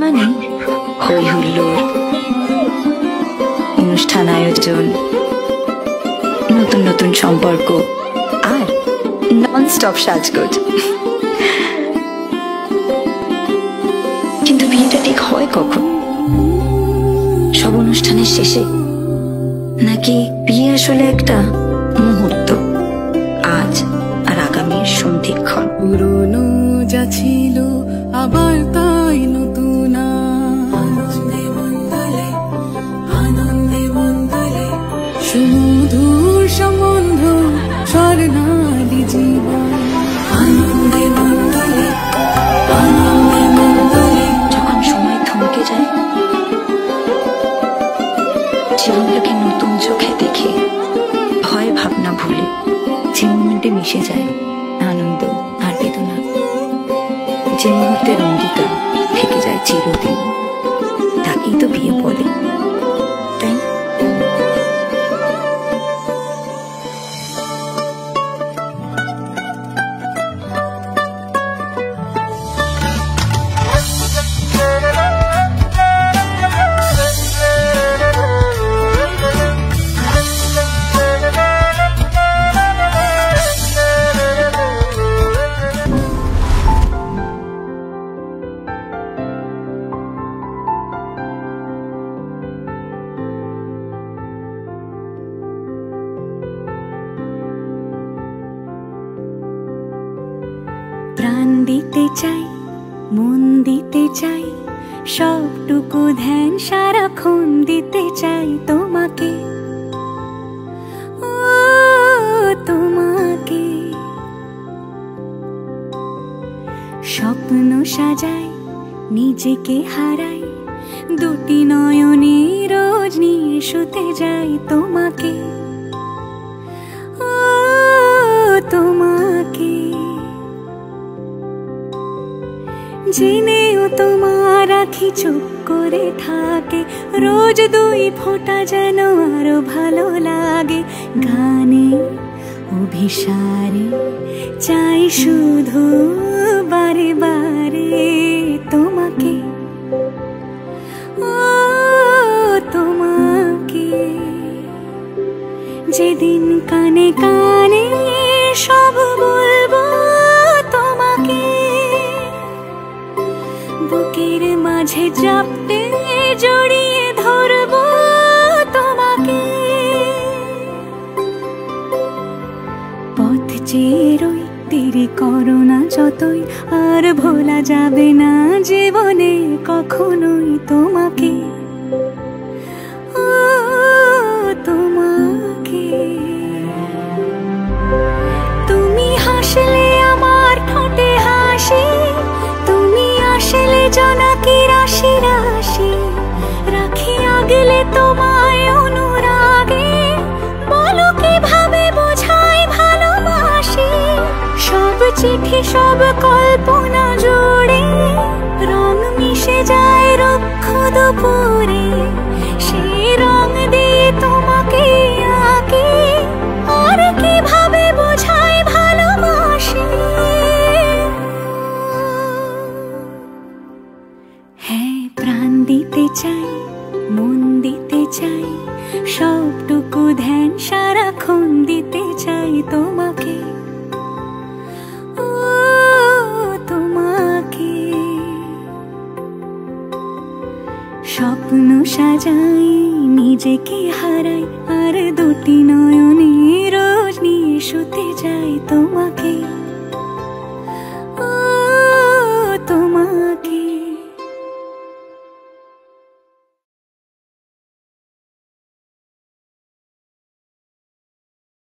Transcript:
মানে হই হুল্লোড়, অনুষ্ঠান আয়োজন, নতুন নতুন সম্পর্ক আর নন স্টপ সাজগোজ। কিন্তু বিয়েটা ঠিক হয় কখন? সব অনুষ্ঠানের শেষে, নাকি বিয়ে আসলে একটা মুহূর্ত, আজ আর আগামীর সন্ধিক্ষণ? পুরনো যা ছিল আবার তাই নতুন, আনন্দে বন্দলে আনন্দে বন্দলে, সুমধুর সম্বন্ধ স্বর্ণালী জীবন, আনন্দে বন্দলে আনন্দে বন্দলে। যখন সময় থমকে যায়, জীবনটাকে নতুন চোখে দেখে, ভয় ভাবনা ভুলে যে মুহূর্তে মিশে যায় আনন্দ আর বেদনা, যে মুহূর্তের অঙ্গীকার থেকে যায় চিরদিন, তাকেই তো বিয়ে বলে, তাই না? প্রাণ দিতে চাই, মন দিতে চাই, সবটুকু ধ্যান সারাক্ষণ দিতে চাই তোমাকে, ও তোমাকে। স্বপ্ন সাজাই, নিজেকে হারাই, দুটি নয়নে রোজ নিয়ে শুতে যাই তোমাকে, ও তোমাকে। জেনেও তোমার আখি চুপ করে থাকে, রোজ দুই ফোঁটা যেন আরো ভালো লাগে। গানে অভিসারে চাই শুধু বারে বারে তোমাকে, ও তোমাকে। যেদিন কানে কানে সব বলবো তোমাকে, বুকের মাঝে চাপতে জড়িয়ে ধরবো তোমাকে। পথ চেয়ে রই, দেরি করো না যতই, আর ভোলা যাবে না জীবনে কখনোই তোমাকে, ও তোমাকে। তুমি হাসলে আমার ঠোঁটে হাসি, তুমি আসলে জোনাকি রাশি রাশি, রাখি আগলে তোমায় অনুরাগে, বলো কিভাবে বোঝাই ভালোবাসি। সব চিঠি সব কল্পনা জুড়ে রং মিশে যায় রুক্ষ দুপুরে, সেই রং দিয়ে তোমাকে আঁকি, আর কিভাবে বোঝাই ভালোবাসি। হ্যাঁ, প্রাণ দিতে চাই, মন দিতে চাই, সবটুকু ধ্যান সারাক্ষণ দিতে চাই তোমাকে, ও তোমাকে। স্বপ্ন সাজাই, নিজেকে হারাই, আর দুটি নয়নে রোজ নিয়ে শুতে যাই তোমাকে।